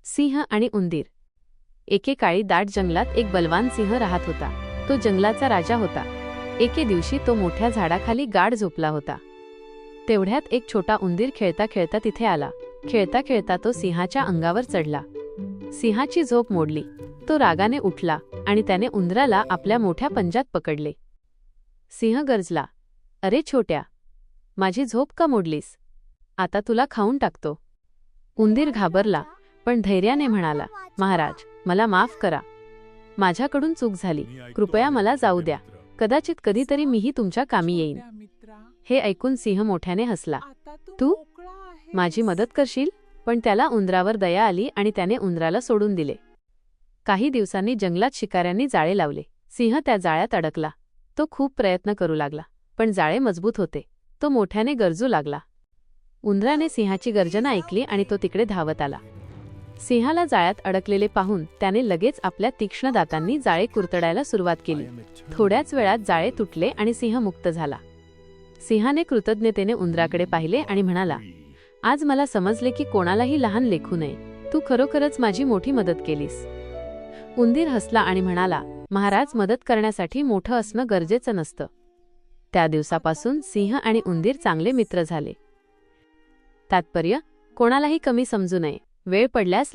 सिंह आणि उंदीर. एकेकाळी दाट जंगलात एक बलवान सिंह राहत होता. तो जंगलाचा राजा होता. एके दिवशी तो मोठ्या झाडाखाली गाढ झोपला होता. तेवढ्यात एक छोटा उंदीर खेळता खेळता तिथे आला. खेळता खेळता तो सिंहाच्या अंगावर चढला. सिंहाची झोप मोडली. तो रागाने उठला आणि त्याने उंदराला आपल्या मोठ्या पंजात पकडले. सिंह गरजला, "अरे छोट्या, माझी झोप का मोडलीस? आता तुला खाऊन टाकतो." उंदीर घाबरला, पण धैर्याने म्हणाला, "महाराज, मला माफ करा. माझ्याकडून चूक झाली. कृपया मला जाऊ द्या. कदाचित कधीतरी मीही तुमच्या कामी येईन." हे ऐकून सिंह मोठ्याने हसला. "तू माझी मदत करशील?" पण त्याला उंदरावर दया आली आणि त्याने उंदराला सोडून दिले. काही दिवसांनी जंगलात शिकाऱ्यांनी जाळे लावले. सिंह त्या जाळ्यात अडकला. तो खूप प्रयत्न करू लागला, पण जाळे मजबूत होते. तो मोठ्याने गरजू लागला. उंदराने सिंहाची गर्जना ऐकली आणि तो तिकडे धावत आला. सिंहाला जाळ्यात अडकलेले पाहून त्याने लगेच आपल्या तीक्ष्ण दातांनी जाळे कुरतडायला सुरुवात केली. थोड्याच वेळात जाळे तुटले आणि सिंह मुक्त झाला. सिंहाने कृतज्ञतेने उंदराकडे पाहिले आणि म्हणाला, "आज मला समजले की कोणालाही लहान लेखू नये. तू खरोखरच माझी मोठी मदत केलीस." उंदीर हसला आणि म्हणाला, "महाराज, मदत करण्यासाठी मोठं असणं गरजेचं नसतं." त्या दिवसापासून सिंह आणि उंदीर चांगले मित्र झाले. तात्पर्य: कोणालाही कमी समजू नये. वेळ पडल्यास